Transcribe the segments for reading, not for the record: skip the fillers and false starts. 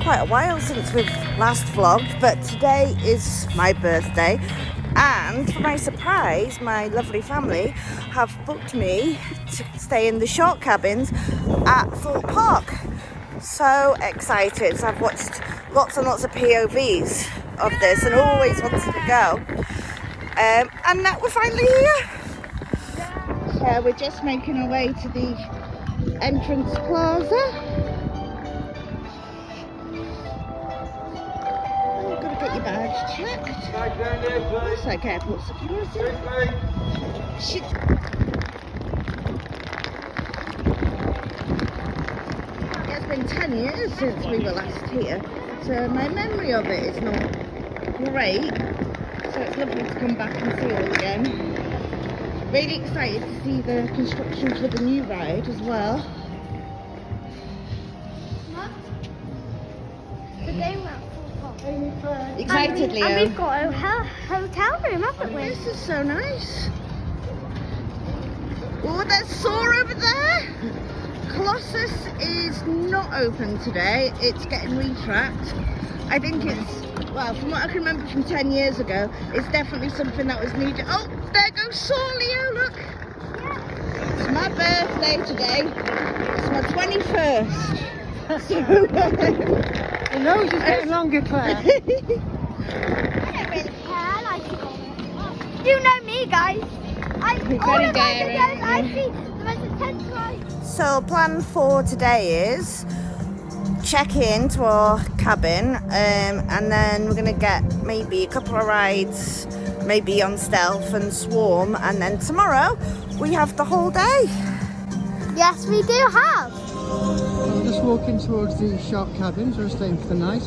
quite a while since we've last vlogged, but today is my birthday, and for my surprise, my lovely family have booked me to stay in the shark cabins at Thorpe Park. So excited. So I've watched lots and lots of POVs of this and always wanted to go. And now we're finally here. So we're just making our way to the entrance plaza. You've got to get your bags checked. It's like airport security. It's been 10 years since we were last here, so my memory of it is not great. So it's lovely to come back and see it all again. Really excited to see the construction for the new ride as well. Mum, today we're at Thorpe Park. Excited, Leo. And we've got a hotel room, haven't we? This is so nice. Oh, there's Saw over there. Colossus is not open today. It's getting retracked. I think it's, well, from what I can remember from 10 years ago, it's definitely something that was needed. Oh, there goes Saw, Leo, look. Yeah. It's my birthday today. It's my 21st. So, the nose is getting longer, Claire. I don't really care. I like it all. You know me, guys. All of my videos, I see the most intense rides. So plan for today is check in to our cabin, and then we're gonna get maybe a couple of rides, maybe on Stealth and Swarm, and then tomorrow we have the whole day. Yes, we do have. We're just walking towards the shark cabins. We're staying for the night.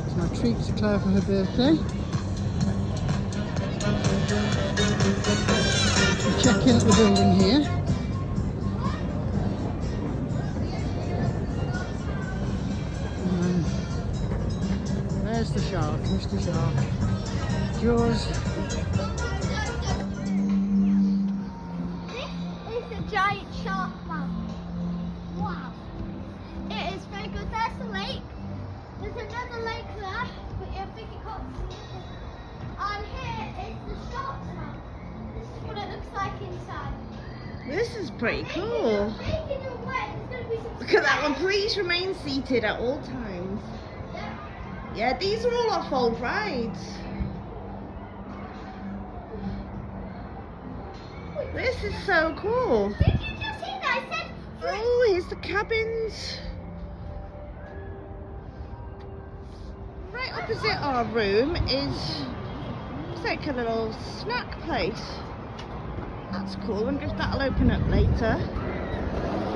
It's my treat to Claire for her birthday. We check in at the building here. There's the shark, Mr. Shark. Jaws. This is a giant shark, Mum. Wow. It is very good. There's the lake. There's another lake there, but I think you can't see it. And here is the shark, Mum. This is what it looks like inside. This is pretty cool. Look at that one. Please remain seated at all times. Yeah, these are all off-old rides. This is so cool. Did you just see that? I said. Oh, here's the cabins. Right opposite our room is it's like a little snack place. That's cool. I wonder if that'll open up later.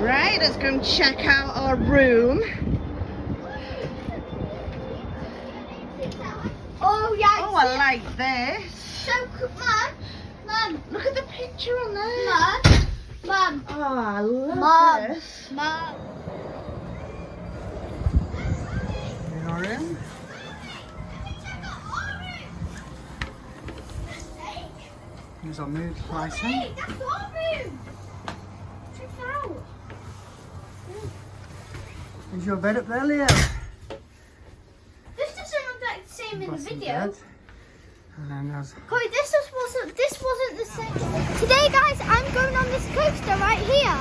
Right, let's go and check out our room. Oh yeah. Oh, I like this. So cool, Mum. Look at the picture on there. Mum. Oh, I love this. Mum. In our room. Here's our mood lighting. Hey, that's our room. Check it out. Is your bed up there, Leo? This doesn't look like the same in the Bottom video. bed. And then there's Corey, this wasn't the same. Today, guys, I'm going on this coaster right here.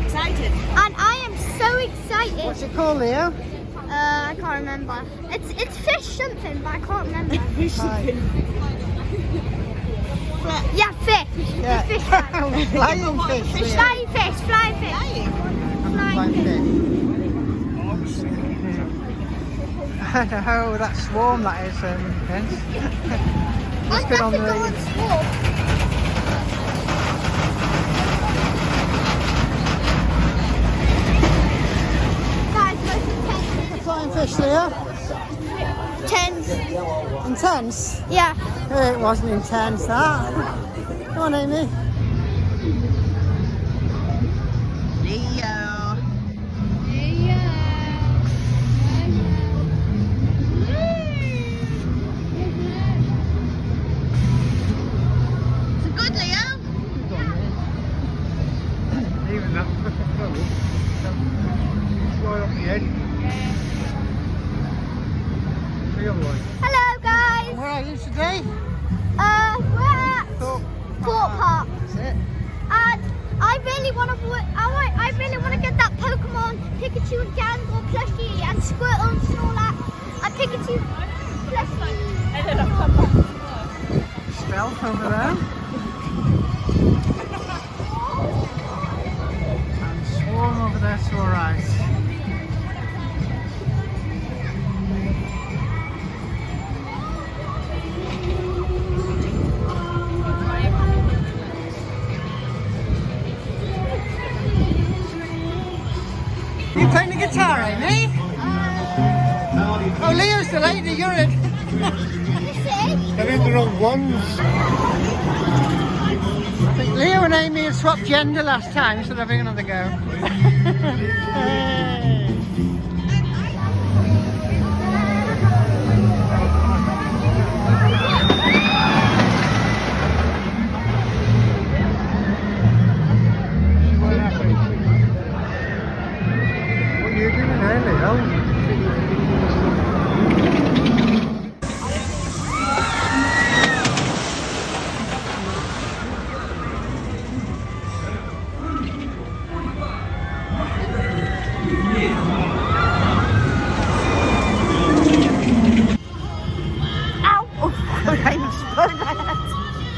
Excited. And I am so excited. what's it called, Leo? I can't remember. It's fish something, but I can't remember. Hi. Yeah, fish. Yeah. The fish. Flying fish, Leo. Flying fish. Flying fish. Flying fish. I know that swarm that is, Vince. I'd been have on to the- go on Swarm. That is most intense. Flying fish, Leo. Tense. Intense? Yeah. It wasn't intense, that. Come on, Amy. Leo. Is it good, Leo? Even that. Fly up the where are you today? We're at Thorpe Thorpe Park. That's it. And I really want to get that Pokemon Pikachu and Ganondorf plushie and Squirtle and Snorlax and Pikachu plushie. Stealth over there. And Swarm over there to our right. You playing the guitar, Amy? Oh, Leo's the lady, you're it. They're in the wrong ones. I think Leo and Amy have swapped gender last time, so they're having another go. What are you doing there, Leo?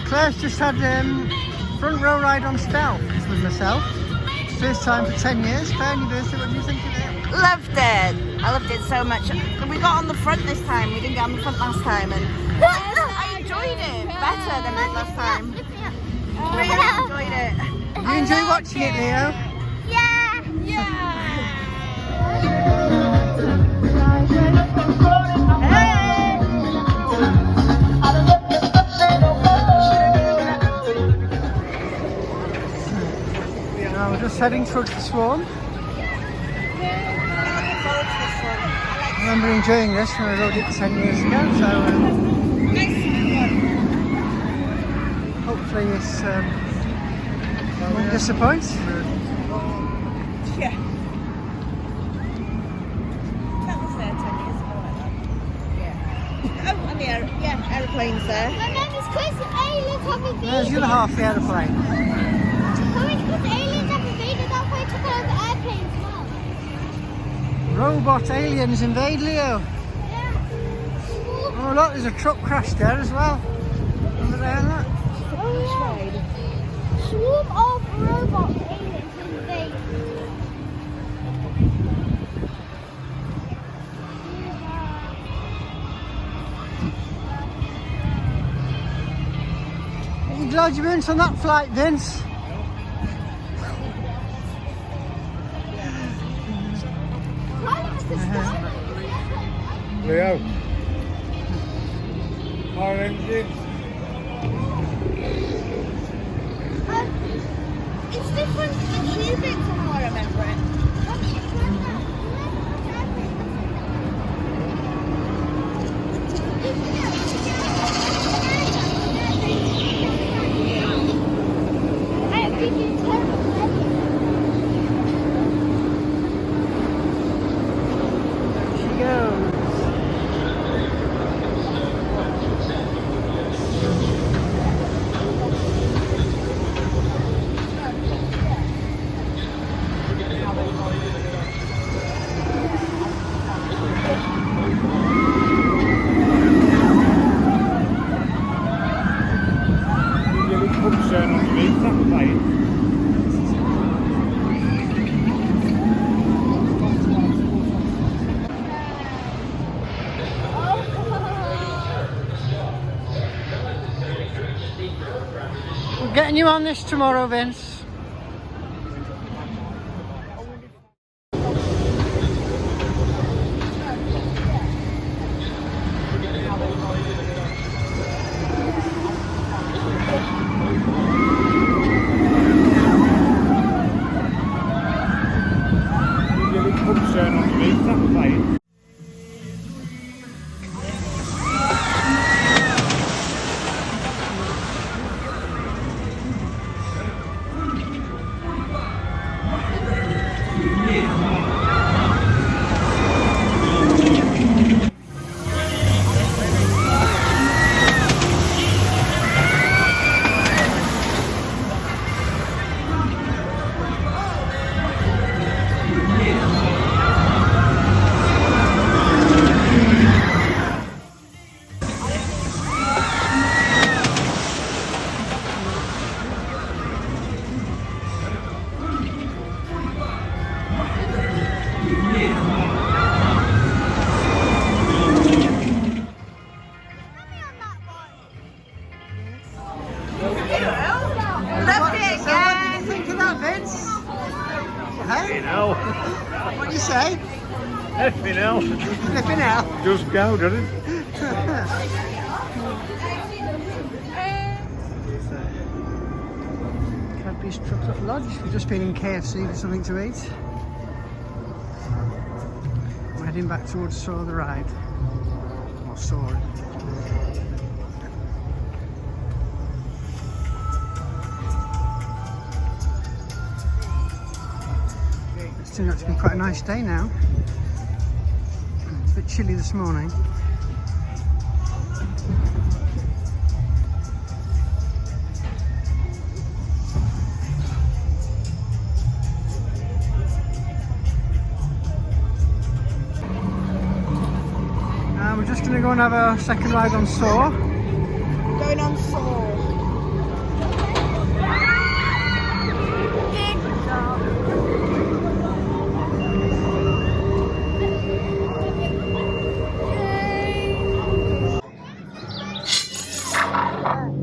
Claire's just had front row ride on Stealth with myself. First time for 10 years. Claire, on your birthday, what do you think of it? Loved it. I loved it so much. We got on the front this time. We didn't get on the front last time, and I enjoyed it better than I did last time. Really enjoyed it. You enjoy watching it, Leo? Yeah. Now we're just heading towards the Swarm. I remember enjoying this when I rode it 10 years ago, so hopefully this won't disappoint. Yeah. That was there 10 years ago, like that. Yeah. Oh, and the aeroplane's there. My name is Chris and aliens have invaded. There's the other half of the aeroplane. Because aliens have invaded, that's why I took out the airplanes as well. Robot aliens invade Leo. Yeah. Oh look, there's a truck crash there as well. Remember there, look? Oh yeah. Swarm of robot aliens invade. Are you glad you weren't on that flight, Vince? Leo. Our engine. It's different than Cubic from how I remember it. There she goes. Uppkörd underneath that plane. We're getting you on this tomorrow, Vince. Uppkörd underneath that plane. hey? You know. What do you say? Flipping hell. Flipping out. Just go, doesn't it? Cadbury's Truck Up Lodge. We've just been in KFC for something to eat. We're heading back towards Soar the Ride. Or Soar. It's turned out to be quite a nice day now. It's a bit chilly this morning. We're just going to go and have a second ride on Soar. Going on Soar.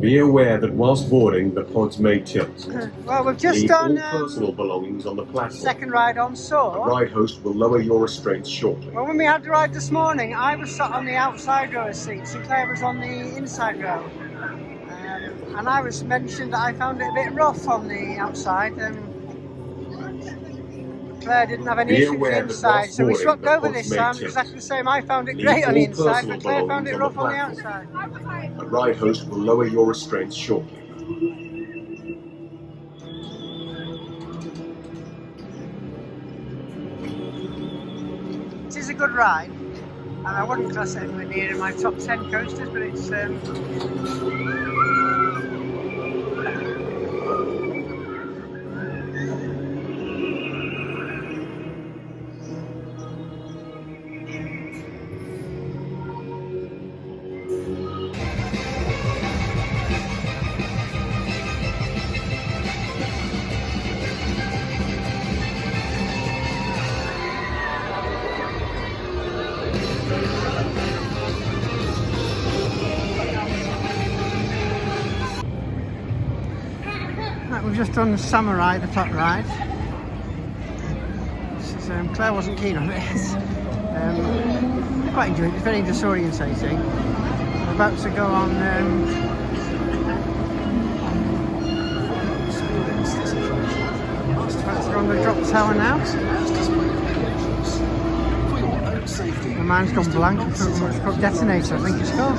Be aware that whilst boarding, the pods may tilt. Well, we've just Leave done all personal belongings on the platform. second ride on The Soar. ride host will lower your restraints shortly. Well, when we had the ride this morning, I was sat on the outside row of seats and Claire was on the inside row. And I was mentioned that I found it a bit rough on the outside. Claire didn't have any Be issue with aware the that inside, whilst so we boarding, swapped the over pods this may time. tilt. Exactly the same. I found it Leave great on the all inside, personal but Claire found it belongings rough on on the the platform. outside. The ride host will lower your restraints shortly. It is a good ride, and I wouldn't class it anywhere near in my top 10 coasters, but it's right, we've just done the Samurai, the top ride. This is, Claire wasn't keen on it. I quite enjoyed it. It's very disorientating. We're about to go on. About to go on the drop tower now. My mind's gone blank. It's called Detonator, I think it's called.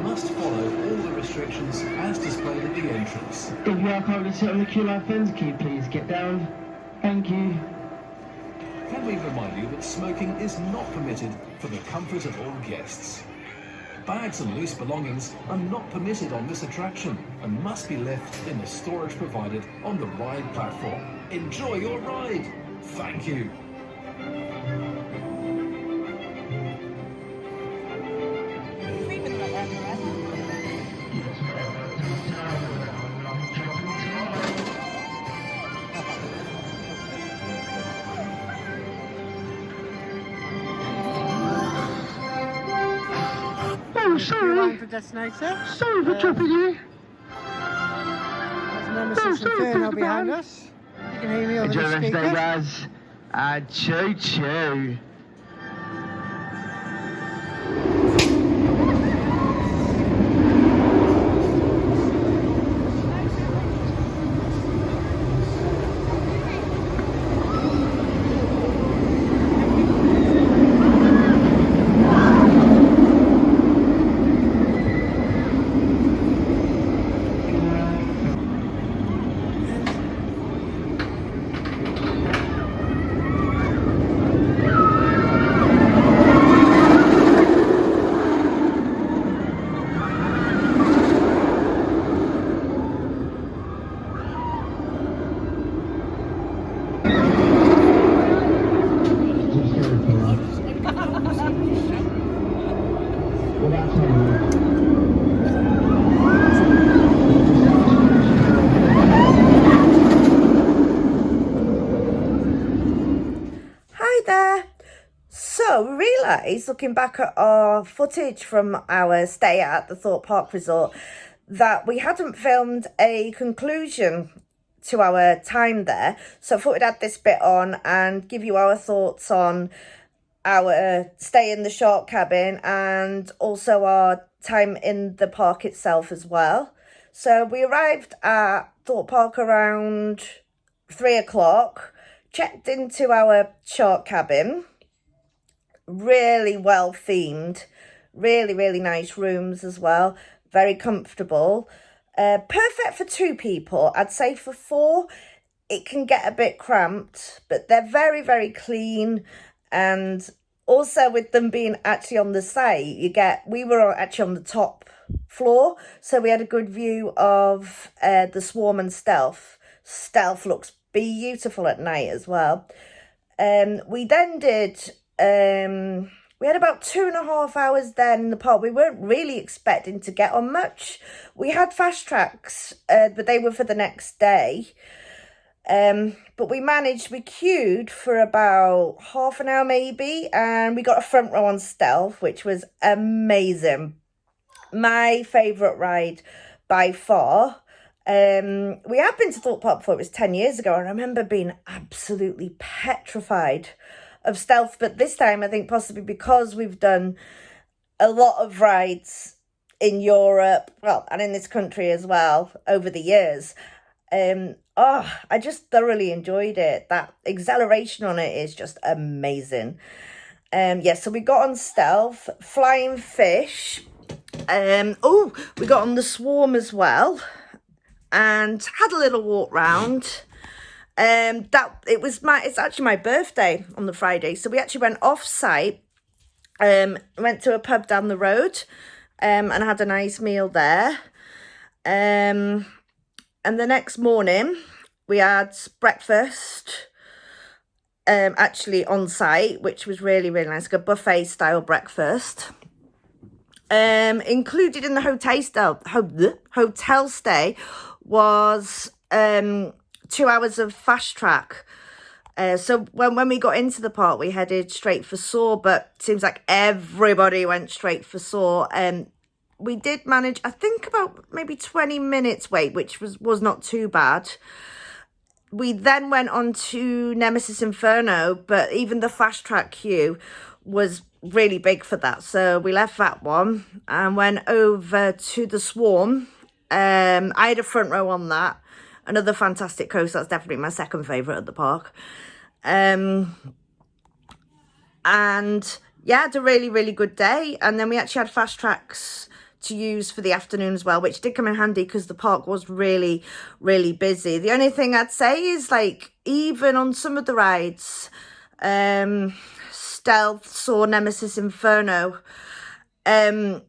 Must follow all the restrictions as displayed at the entrance. If you are currently sit on the queue line fence, can you please get down? Thank you. Can we remind you that smoking is not permitted for the comfort of all guests. Bags and loose belongings are not permitted on this attraction and must be left in the storage provided on the ride platform. Enjoy your ride. Thank you. Oh, Queue sorry. line for Detonator. Sorry for dropping you. There's Nemesis Inferno behind us. You can hear me over Enjoy the the rest of the day, speaker. guys. And choo choo. Hi there. So we realised, looking back at our footage from our stay at the Thorpe Park Resort, that we hadn't filmed a conclusion to our time there. So I thought we'd add this bit on and give you our thoughts on our stay in the shark cabin and also our time in the park itself as well. So we arrived at Thorpe Park around 3 o'clock, checked into our shark cabin, really well themed, really nice rooms as well, very comfortable, perfect for 2 people. I'd say for 4 it can get a bit cramped, but they're very clean. And also with them being actually on the site, we were actually on the top floor, so we had a good view of the Swarm and Stealth. Stealth looks beautiful at night as well. We then did we had about 2.5 hours then in the park. We weren't really expecting to get on much. We had fast tracks, but they were for the next day. But we queued for about half an hour maybe, and we got a front row on Stealth, which was amazing. My favourite ride by far. We have been to Thorpe Park before. It was 10 years ago, and I remember being absolutely petrified of Stealth, but this time I think possibly because we've done a lot of rides in Europe, well, and in this country as well over the years. I just thoroughly enjoyed it. That exhilaration on it is just amazing. So we got on Stealth, Flying Fish. We got on the Swarm as well and had a little walk round. It's actually my birthday on the Friday, so we actually went off site, went to a pub down the road, and had a nice meal there. And the next morning we had breakfast, actually on site, which was really nice, like a buffet style breakfast. Included in the hotel stay was 2 hours of fast track. So when we got into the park, we headed straight for Saw, but it seems like everybody went straight for Saw. We did manage, I think, about maybe 20 minutes wait, which was not too bad. We then went on to Nemesis Inferno, but even the fast track queue was really big for that. So we left that one and went over to the Swarm. I had a front row on that. Another fantastic coaster. That's definitely my second favourite at the park. And yeah, had a really good day. And then we actually had fast tracks to use for the afternoon as well, which did come in handy because the park was really busy. The only thing I'd say is, like, even on some of the rides, Stealth, Saw, Nemesis, Inferno, you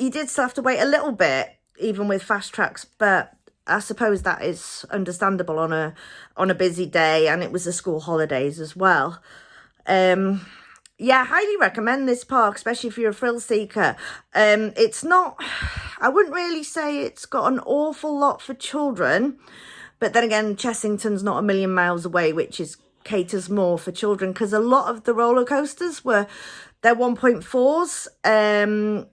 did still have to wait a little bit, even with fast tracks, but I suppose that is understandable on a busy day, and it was the school holidays as well. Yeah, highly recommend this park, especially if you're a thrill seeker. It's not, I wouldn't really say it's got an awful lot for children, but then again, Chessington's not a million miles away, which caters more for children, because a lot of the roller coasters they're 1.4s, and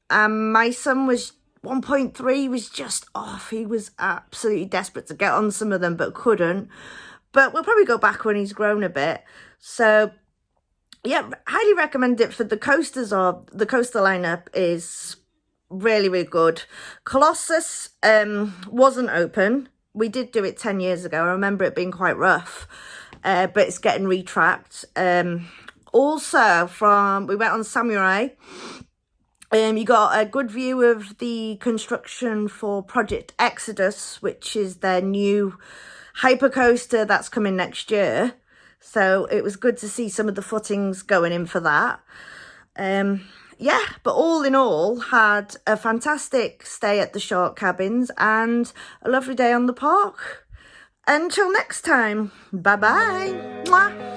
my son was 1.3, was just off. He was absolutely desperate to get on some of them, but couldn't. But we'll probably go back when he's grown a bit. So yeah, highly recommend it for the coasters. The coaster lineup is really good. Colossus wasn't open. We did do it 10 years ago. I remember it being quite rough, but it's getting retracked. Also, we went on Samurai. You got a good view of the construction for Project Exodus, which is their new hypercoaster that's coming next year. So it was good to see some of the footings going in for that. Yeah, but all in all, had a fantastic stay at the Shark Cabins and a lovely day on the park. Until next time, bye-bye. Mwah.